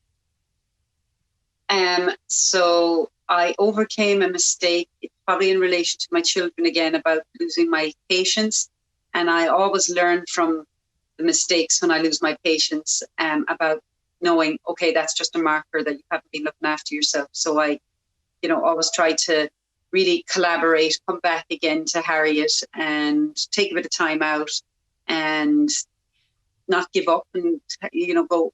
So I overcame a mistake, probably in relation to my children again, about losing my patience. And I always learn from the mistakes when I lose my patience, about knowing, okay, that's just a marker that you haven't been looking after yourself. So I, always try to really collaborate, come back again to Harriet and take a bit of time out and not give up and, go,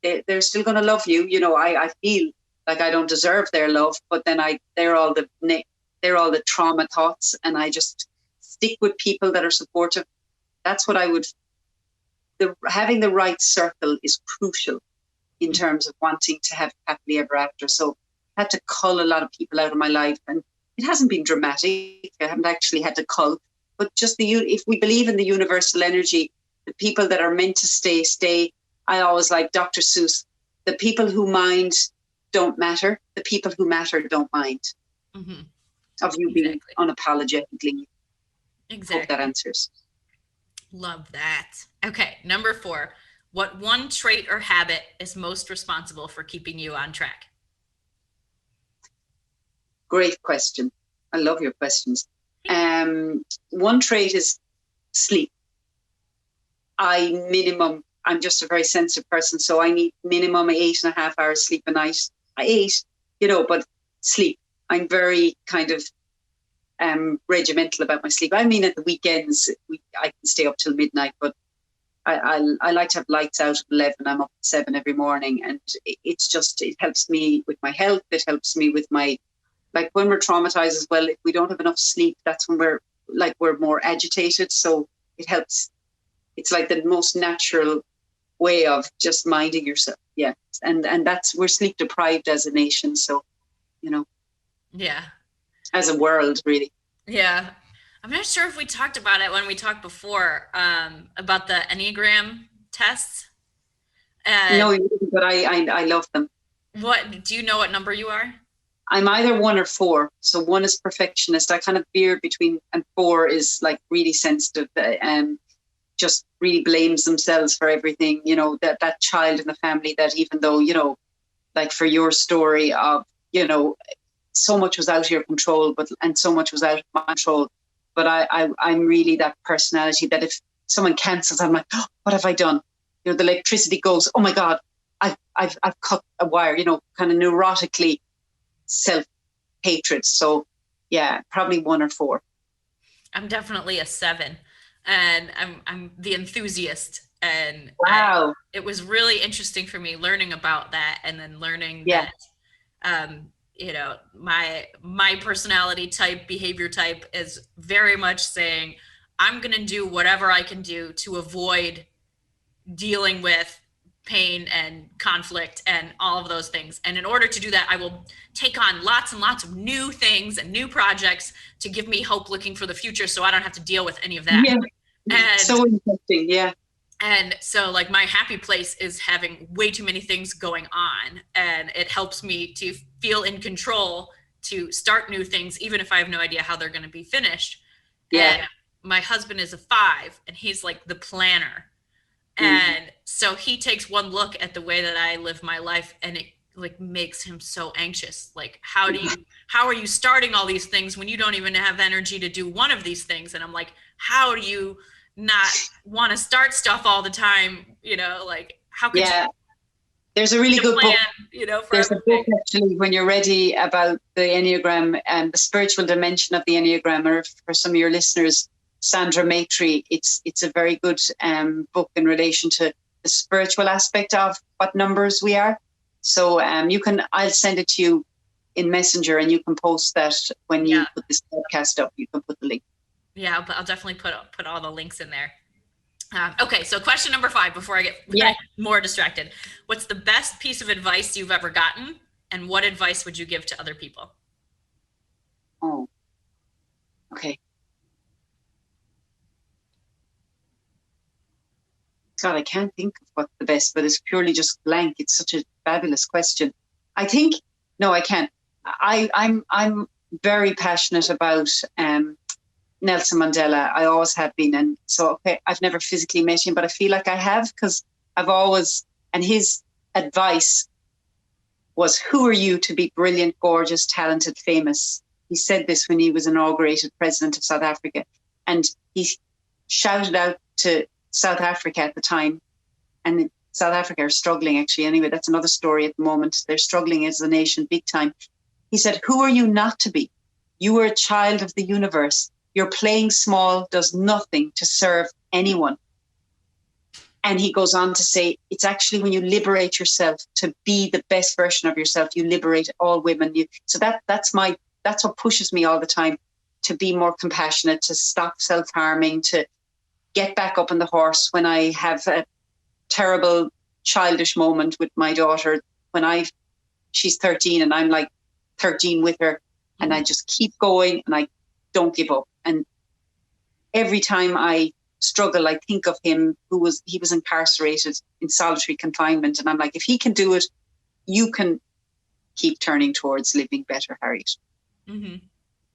they're still going to love you. I feel like I don't deserve their love, but then they're all the trauma thoughts, and I just stick with people that are supportive. That's what I would, having the right circle is crucial in terms of wanting to have happily ever after. So I had to cull a lot of people out of my life, and it hasn't been dramatic. I haven't actually had to cull, but just if we believe in the universal energy, the people that are meant to stay, stay. I always like Dr. Seuss, the people who mind don't matter. The people who matter don't mind. Mm-hmm. Of you being unapologetically. Exactly. Hope that answers. Love that. Okay, number 4. What one trait or habit is most responsible for keeping you on track? Great question. I love your questions. One trait is sleep. I'm just a very sensitive person, so I need minimum 8.5 hours sleep a night. I 8, but sleep. I'm very kind of regimental about my sleep. I mean, at the weekends, I can stay up till midnight, but I like to have lights out at 11. I'm up at 7 every morning, and it helps me with my health. It helps me with my, like when we're traumatized as well, if we don't have enough sleep, that's when we're more agitated. So it helps. It's like the most natural way of just minding yourself. Yeah. And we're sleep deprived as a nation. So, Yeah. As a world, really. Yeah. I'm not sure if we talked about it when we talked before, about the Enneagram tests. No, but I love them. Do you know what number you are? I'm either 1 or 4. So 1 is perfectionist. I kind of veer between, and 4 is like really sensitive, just really blames themselves for everything. That child in the family that, even though, like for your story of, so much was out of your control, and so much was out of my control. But I'm really that personality that if someone cancels, I'm like, oh, what have I done? The electricity goes, oh my God, I've cut a wire, kind of neurotically self-hatred. So yeah, probably 1 or 4. I'm definitely a 7, and I'm the enthusiast. And wow, it was really interesting for me learning about that, and then learning that, my personality type, behavior type is very much saying, I'm going to do whatever I can do to avoid dealing with pain and conflict and all of those things. And in order to do that, I will take on lots and lots of new things and new projects to give me hope looking for the future, so I don't have to deal with any of that. Yeah. And so interesting. Yeah. And so like my happy place is having way too many things going on, and it helps me to feel in control to start new things, even if I have no idea how they're going to be finished. Yeah. And my husband is a 5, and he's like the planner. And so he takes one look at the way that I live my life, and it like makes him so anxious. Like, how are you starting all these things when you don't even have energy to do one of these things? And I'm like, how do you not want to start stuff all the time? Like how could you? There's a really good plan, book. For There's everything. a book actually, when you're ready, about the Enneagram and the spiritual dimension of the Enneagram, or for some of your listeners, Sandra Maitre. It's a very good book in relation to the spiritual aspect of what numbers we are. So I'll send it to you in Messenger, and you can post that when you put this podcast up. You can put the link. Yeah, but I'll definitely put all the links in there. Okay, so question number 5 before I get more distracted. What's the best piece of advice you've ever gotten, and what advice would you give to other people? Oh, okay. God, I can't think of what's the best, but it's purely just blank. It's such a fabulous question. I think, no, I can't. I'm very passionate about Nelson Mandela. I always have been. And so, okay, I've never physically met him, but I feel like I have, because I've always, and his advice was, who are you to be brilliant, gorgeous, talented, famous? He said this when he was inaugurated president of South Africa. And he shouted out to South Africa at the time, and South Africa are struggling actually. Anyway, that's another story at the moment. They're struggling as a nation big time. He said, who are you not to be? You are a child of the universe. Your playing small does nothing to serve anyone. And he goes on to say, it's actually when you liberate yourself to be the best version of yourself, you liberate all women. So that's what pushes me all the time. to be more compassionate, to stop self-harming, to get back up on the horse when I have a terrible childish moment with my daughter, when she's 13 and I'm like 13 with her, and I just keep going and I don't give up. And every time I struggle, I think of him he was incarcerated in solitary confinement. And I'm like, if he can do it, you can keep turning towards living better, Harriet. Mm-hmm.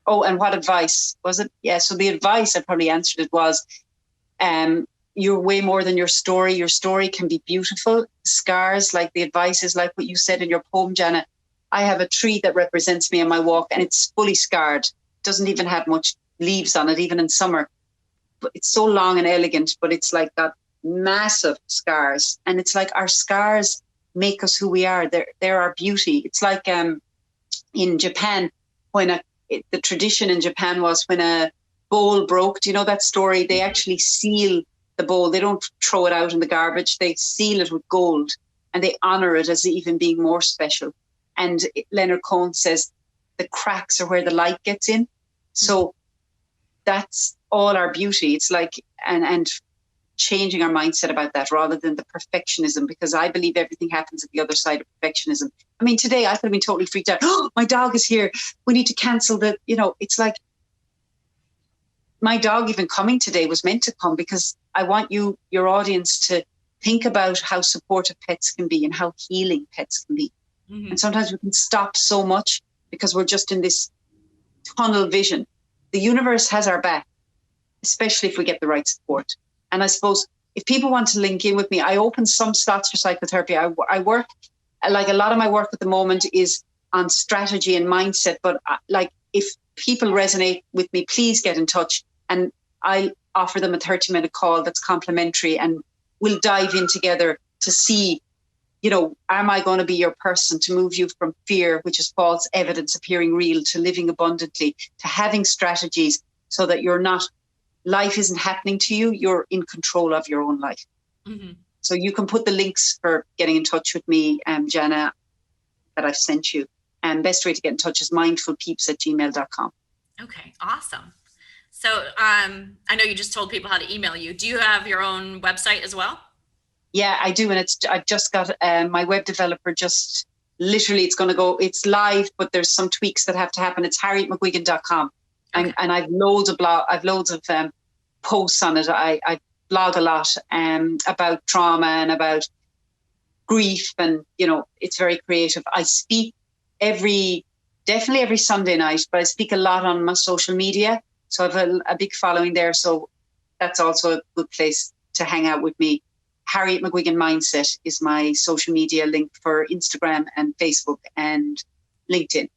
Oh, and what advice was it? Yeah. So the advice, I probably answered it, was, you're way more than your story. Your story can be beautiful. Scars, like the advice is like what you said in your poem, Jana. I have a tree that represents me on my walk and it's fully scarred. Doesn't even have much leaves on it, even in summer. But it's so long and elegant, but it's like got massive scars. And it's like our scars make us who we are. They're our beauty. It's like in Japan, when the tradition in Japan was when a bowl broke. Do you know that story? They actually seal the bowl. They don't throw it out in the garbage. They seal it with gold and they honor it as even being more special. And Leonard Cohen says the cracks are where the light gets in. So that's all our beauty. It's like, and changing our mindset about that rather than the perfectionism, because I believe everything happens at the other side of perfectionism. I mean, today I could have been totally freaked out. Oh, my dog is here. We need to cancel it's like my dog even coming today was meant to come because I want your audience, to think about how supportive pets can be and how healing pets can be. Mm-hmm. And sometimes we can stop so much because we're just in this tunnel vision. The universe has our back, especially if we get the right support. And I suppose if people want to link in with me, I open some slots for psychotherapy. I work, like a lot of my work at the moment is on strategy and mindset. But like if people resonate with me, please get in touch. And I'll offer them a 30-minute call that's complimentary. And we'll dive in together to see, am I going to be your person to move you from fear, which is false evidence appearing real, to living abundantly, to having strategies so that life isn't happening to you, you're in control of your own life. Mm-hmm. So you can put the links for getting in touch with me, Jana, that I've sent you. And best way to get in touch is mindfulpeeps@gmail.com. Okay, awesome. So I know you just told people how to email you. Do you have your own website as well? Yeah, I do. And I've just got my web developer just literally, it's live, but there's some tweaks that have to happen. It's harrietmcguigan.com. Okay. And I've loads of posts on it. I blog a lot about trauma and about grief, and it's very creative. I speak definitely every Sunday night, but I speak a lot on my social media. So I have a big following there. So that's also a good place to hang out with me. Harriet Mc Guigan Mindset is my social media link for Instagram and Facebook and LinkedIn.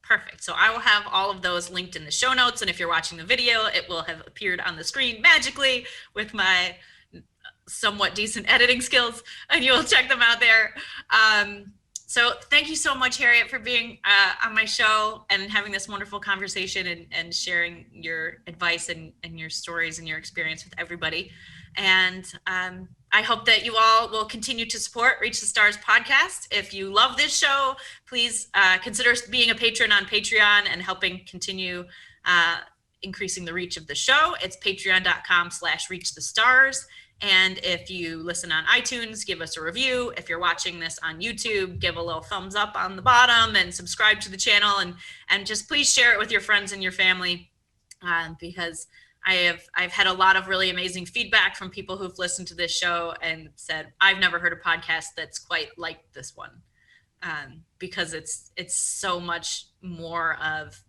Perfect. So I will have all of those linked in the show notes. And if you're watching the video, it will have appeared on the screen magically with my somewhat decent editing skills, and you'll check them out there. So thank you so much, Harriet, for being on my show and having this wonderful conversation and sharing your advice and your stories and your experience with everybody. And I hope that you all will continue to support Reach the Stars podcast. If you love this show, please consider being a patron on Patreon and helping continue increasing the reach of the show. It's patreon.com/reachthestars. And if you listen on iTunes, give us a review. If you're watching this on YouTube, give a little thumbs up on the bottom and subscribe to the channel, and just please share it with your friends and your family, because I've had a lot of really amazing feedback from people who've listened to this show and said, I've never heard a podcast that's quite like this one, because it's so much more of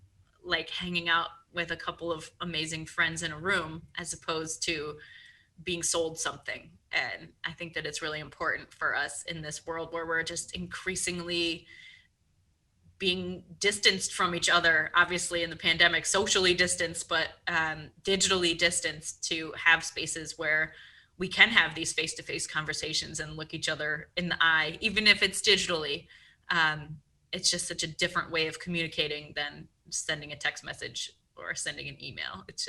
like hanging out with a couple of amazing friends in a room as opposed to being sold something. And I think that it's really important for us in this world where we're just increasingly being distanced from each other, obviously in the pandemic, socially distanced, but digitally distanced, to have spaces where we can have these face-to-face conversations and look each other in the eye, even if it's digitally. It's just such a different way of communicating than sending a text message or sending an email. It's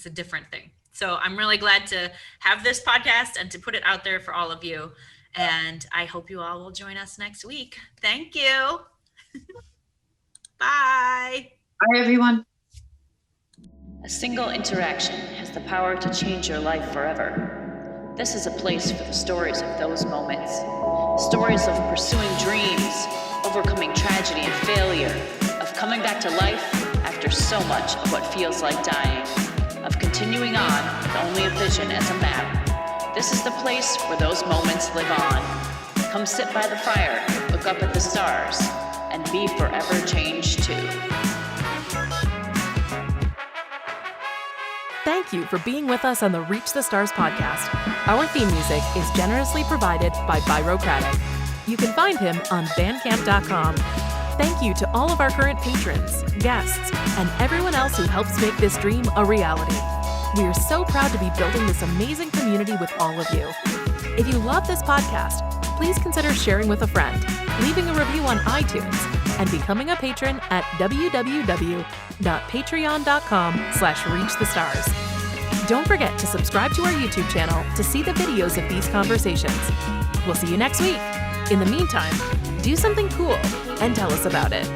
a different thing. So I'm really glad to have this podcast and to put it out there for all of you. And I hope you all will join us next week. Thank you. Bye. Bye, everyone. A single interaction has the power to change your life forever. This is a place for the stories of those moments. Stories of pursuing dreams, overcoming tragedy and failure, of coming back to life after so much of what feels like dying, of continuing on with only a vision as a map. This is the place where those moments live on. Come sit by the fire, look up at the stars, and be forever changed too. Thank you for being with us on the Reach the Stars podcast. Our theme music is generously provided by Byrocratic. You can find him on bandcamp.com. Thank you to all of our current patrons, guests, and everyone else who helps make this dream a reality. We are so proud to be building this amazing community with all of you. If you love this podcast, please consider sharing with a friend, leaving a review on iTunes, and becoming a patron at www.patreon.com/reachthestars. Don't forget to subscribe to our YouTube channel to see the videos of these conversations. We'll see you next week. In the meantime, do something cool and tell us about it.